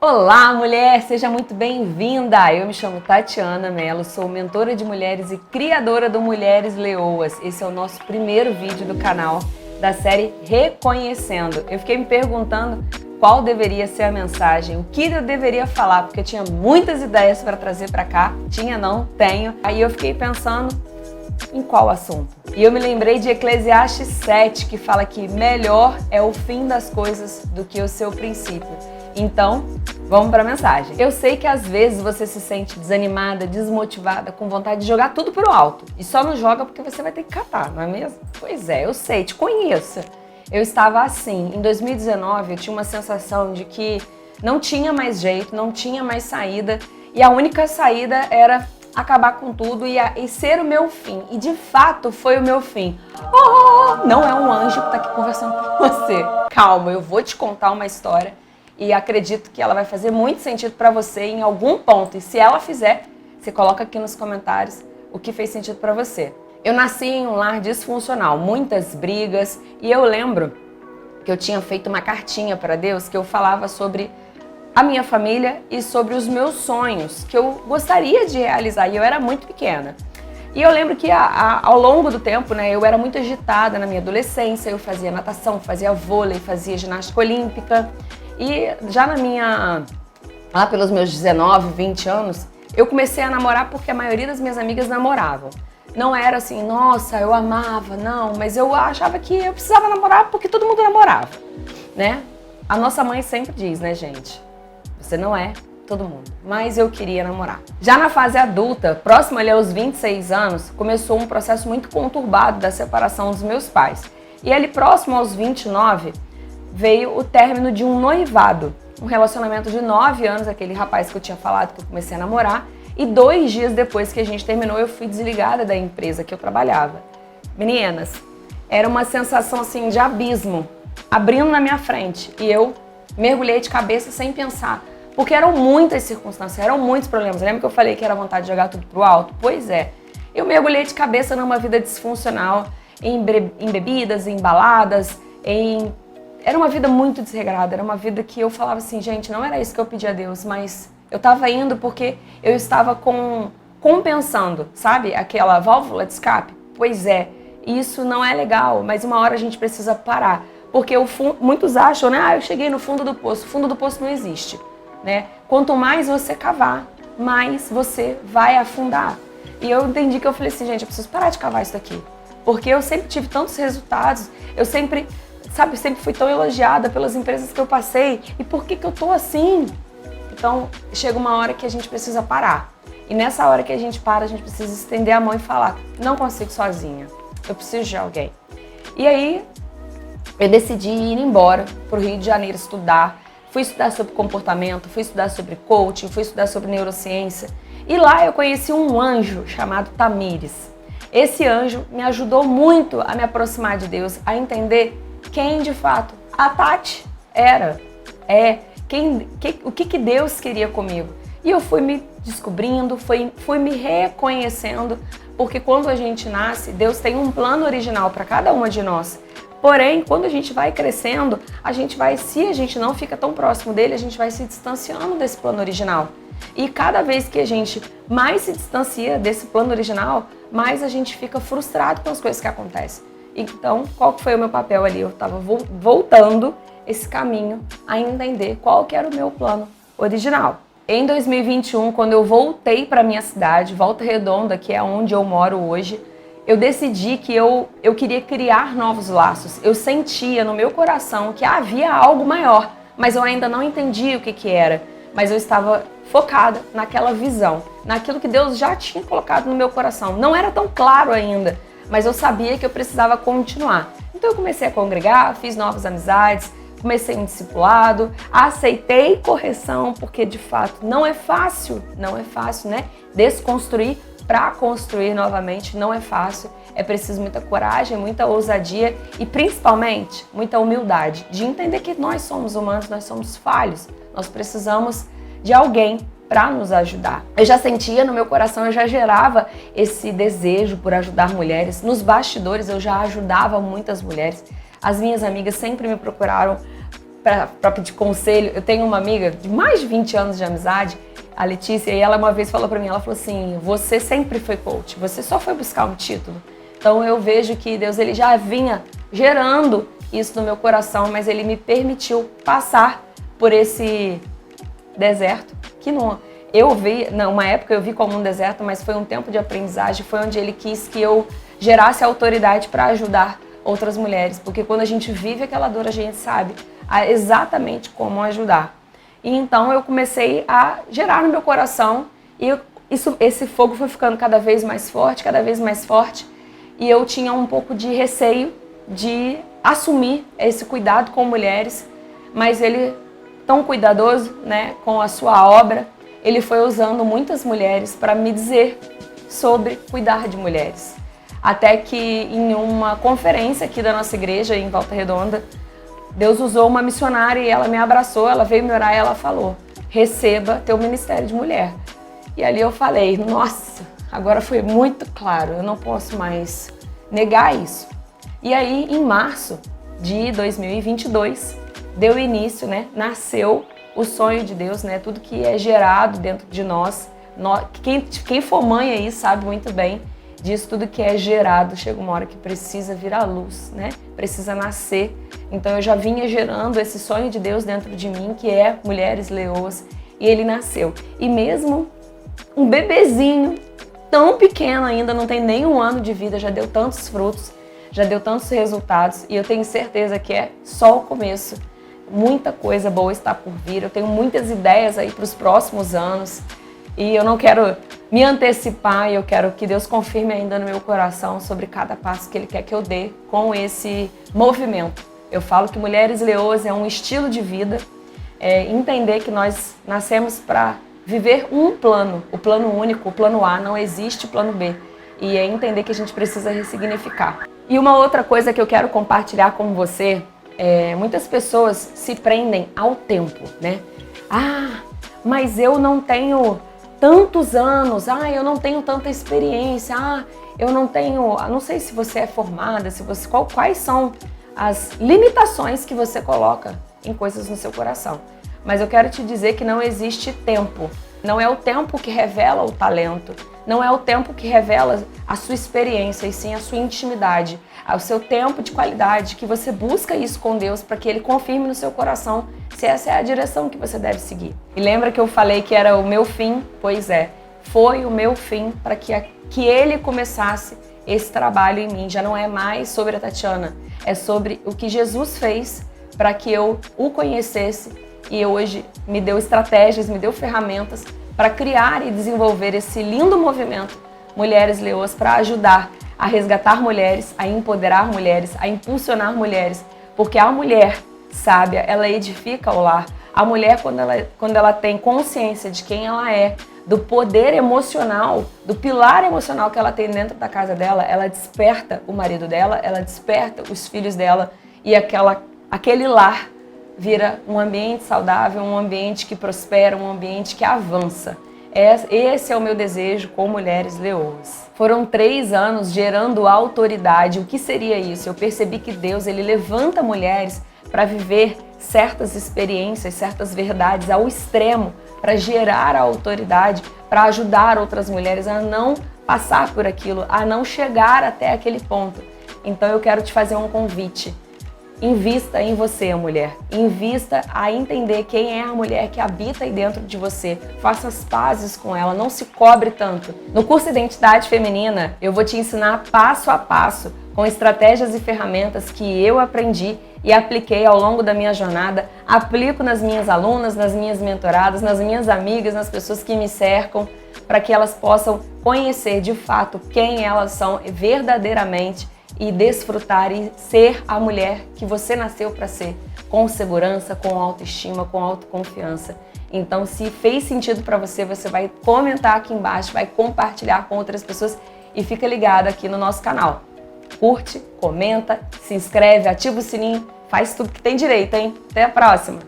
Olá, mulher! Seja muito bem-vinda! Eu me chamo Tatiana Mello, sou mentora de mulheres e criadora do Mulheres Leoas. Esse é o nosso primeiro vídeo do canal da série Reconhecendo. Eu fiquei me perguntando qual deveria ser a mensagem, o que eu deveria falar, porque eu tinha muitas ideias para trazer para cá. Tinha, não, tenho. Aí eu fiquei pensando em qual assunto. E eu me lembrei de Eclesiastes 7, que fala que melhor é o fim das coisas do que o seu princípio. Então, vamos para a mensagem. Eu sei que às vezes você se sente desanimada, desmotivada, com vontade de jogar tudo pro alto. E só não joga porque você vai ter que catar, não é mesmo? Pois é, eu sei, te conheço. Eu estava assim. Em 2019, eu tinha uma sensação de que não tinha mais jeito, não tinha mais saída. E a única saída era acabar com tudo e ser o meu fim. E de fato foi o meu fim. Não é um anjo que está aqui conversando com você. Calma, eu vou te contar uma história. E acredito que ela vai fazer muito sentido para você em algum ponto. E se ela fizer, você coloca aqui nos comentários o que fez sentido para você. Eu nasci em um lar disfuncional, muitas brigas. E eu lembro que eu tinha feito uma cartinha para Deus que eu falava sobre a minha família e sobre os meus sonhos que eu gostaria de realizar. E eu era muito pequena. E eu lembro que ao longo do tempo, né, eu era muito agitada na minha adolescência. Eu fazia natação, fazia vôlei, fazia ginástica olímpica. E já lá pelos meus 19, 20 anos, eu comecei a namorar porque a maioria das minhas amigas namoravam. Não era assim, nossa, eu amava, não, mas eu achava que eu precisava namorar porque todo mundo namorava, né? A nossa mãe sempre diz, né, gente? Você não é todo mundo, mas eu queria namorar. Já na fase adulta, próximo ali aos 26 anos, começou um processo muito conturbado da separação dos meus pais. E ali próximo aos 29, veio o término de um noivado, um relacionamento de 9 anos, aquele rapaz que eu tinha falado que eu comecei a namorar, e 2 dias depois que a gente terminou, eu fui desligada da empresa que eu trabalhava. Meninas, era uma sensação assim de abismo, abrindo na minha frente, e eu mergulhei de cabeça sem pensar, porque eram muitas circunstâncias, eram muitos problemas. Lembra que eu falei que era vontade de jogar tudo pro alto? Pois é, eu mergulhei de cabeça numa vida disfuncional, em bebidas, em baladas, Era uma vida muito desregrada, era uma vida que eu falava assim, gente, não era isso que eu pedi a Deus, mas eu tava indo porque eu estava compensando, sabe? Aquela válvula de escape. Pois é, isso não é legal, mas uma hora a gente precisa parar. Porque muitos acham, né? Eu cheguei no fundo do poço. O fundo do poço não existe, né? Quanto mais você cavar, mais você vai afundar. E eu entendi que eu falei assim, gente, eu preciso parar de cavar isso daqui. Porque eu sempre tive tantos resultados, eu sempre fui tão elogiada pelas empresas que eu passei. E por que eu tô assim? Então, chega uma hora que a gente precisa parar. E nessa hora que a gente para, a gente precisa estender a mão e falar, não consigo sozinha, eu preciso de alguém. E aí, eu decidi ir embora pro Rio de Janeiro estudar. Fui estudar sobre comportamento, fui estudar sobre coaching, fui estudar sobre neurociência. E lá eu conheci um anjo chamado Tamires. Esse anjo me ajudou muito a me aproximar de Deus, a entender quem de fato a Tati era, o que Deus queria comigo. E eu fui me descobrindo, fui me reconhecendo, porque quando a gente nasce, Deus tem um plano original para cada uma de nós. Porém, quando a gente vai crescendo, se a gente não fica tão próximo dele, a gente vai se distanciando desse plano original. E cada vez que a gente mais se distancia desse plano original, mais a gente fica frustrado com as coisas que acontecem. Então, qual que foi o meu papel ali? Eu estava voltando esse caminho a entender qual que era o meu plano original. Em 2021, quando eu voltei para minha cidade, Volta Redonda, que é onde eu moro hoje, eu decidi que eu queria criar novos laços. Eu sentia no meu coração que havia algo maior, mas eu ainda não entendia o que era. Mas eu estava focada naquela visão, naquilo que Deus já tinha colocado no meu coração. Não era tão claro ainda, mas eu sabia que eu precisava continuar. Então eu comecei a congregar, fiz novas amizades, comecei um discipulado, aceitei correção, porque de fato não é fácil, né? Desconstruir para construir novamente não é fácil. É preciso muita coragem, muita ousadia e principalmente muita humildade de entender que nós somos humanos, nós somos falhos, nós precisamos de alguém para nos ajudar. Eu já sentia no meu coração, eu já gerava esse desejo por ajudar mulheres. Nos bastidores eu já ajudava muitas mulheres. As minhas amigas sempre me procuraram para pedir conselho. Eu tenho uma amiga de mais de 20 anos de amizade, a Letícia, e ela uma vez falou para mim, ela falou assim, você sempre foi coach, você só foi buscar um título. Então eu vejo que Deus ele já vinha gerando isso no meu coração, mas ele me permitiu passar por esse deserto, que não, eu vi, numa época eu vi como um deserto, mas foi um tempo de aprendizagem, foi onde ele quis que eu gerasse autoridade para ajudar outras mulheres, porque quando a gente vive aquela dor, a gente sabe exatamente como ajudar. E então eu comecei a gerar no meu coração e esse fogo foi ficando cada vez mais forte, e eu tinha um pouco de receio de assumir esse cuidado com mulheres, mas ele, tão cuidadoso, né, com a sua obra, ele foi usando muitas mulheres para me dizer sobre cuidar de mulheres. Até que em uma conferência aqui da nossa igreja, em Volta Redonda, Deus usou uma missionária e ela me abraçou, ela veio me orar e ela falou, receba teu ministério de mulher. E ali eu falei, nossa, agora foi muito claro, eu não posso mais negar isso. E aí, em março de 2022, deu início, né, nasceu o sonho de Deus, né, tudo que é gerado dentro de nós. Quem for mãe aí sabe muito bem disso, tudo que é gerado, chega uma hora que precisa vir à luz, né? Precisa nascer. Então eu já vinha gerando esse sonho de Deus dentro de mim, que é Mulheres Leoas, e ele nasceu. E mesmo um bebezinho, tão pequeno ainda, não tem nem 1 ano de vida, já deu tantos frutos, já deu tantos resultados, e eu tenho certeza que é só o começo. Muita coisa boa está por vir, eu tenho muitas ideias aí para os próximos anos, e eu não quero me antecipar, e eu quero que Deus confirme ainda no meu coração sobre cada passo que Ele quer que eu dê com esse movimento. Eu falo que Mulheres Leoas é um estilo de vida, entender que nós nascemos para viver um plano, o plano único, o plano A, não existe plano B, e é entender que a gente precisa ressignificar. E uma outra coisa que eu quero compartilhar com você, muitas pessoas se prendem ao tempo, né? Ah, mas eu não tenho tantos anos, eu não tenho tanta experiência, eu não tenho, não sei se você é formada, quais são as limitações que você coloca em coisas no seu coração. Mas eu quero te dizer que não existe tempo. Não é o tempo que revela o talento, não é o tempo que revela a sua experiência, e sim a sua intimidade, o seu tempo de qualidade, que você busca isso com Deus para que Ele confirme no seu coração se essa é a direção que você deve seguir. E lembra que eu falei que era o meu fim? Pois é, foi o meu fim para que Ele começasse esse trabalho em mim. Já não é mais sobre a Tatiana, é sobre o que Jesus fez para que eu o conhecesse, e hoje me deu estratégias, me deu ferramentas para criar e desenvolver esse lindo movimento Mulheres Leoas, para ajudar a resgatar mulheres, a empoderar mulheres, a impulsionar mulheres, porque a mulher sábia, ela edifica o lar. A mulher, quando ela tem consciência de quem ela é, do poder emocional, do pilar emocional que ela tem dentro da casa dela, ela desperta o marido dela, ela desperta os filhos dela, e aquele lar vira um ambiente saudável, um ambiente que prospera, um ambiente que avança. Esse é o meu desejo com Mulheres Leoas. Foram 3 anos gerando autoridade. O que seria isso? Eu percebi que Deus, Ele levanta mulheres para viver certas experiências, certas verdades ao extremo, para gerar a autoridade, para ajudar outras mulheres a não passar por aquilo, a não chegar até aquele ponto. Então eu quero te fazer um convite. Invista em você, mulher. Invista a entender quem é a mulher que habita aí dentro de você. Faça as pazes com ela, não se cobre tanto. No curso Identidade Feminina, eu vou te ensinar passo a passo, com estratégias e ferramentas que eu aprendi e apliquei ao longo da minha jornada. Aplico nas minhas alunas, nas minhas mentoradas, nas minhas amigas, nas pessoas que me cercam, para que elas possam conhecer de fato quem elas são verdadeiramente e desfrutar e ser a mulher que você nasceu para ser, com segurança, com autoestima, com autoconfiança. Então, se fez sentido para você, você vai comentar aqui embaixo, vai compartilhar com outras pessoas e fica ligado aqui no nosso canal. Curte, comenta, se inscreve, ativa o sininho, faz tudo que tem direito, hein? Até a próxima!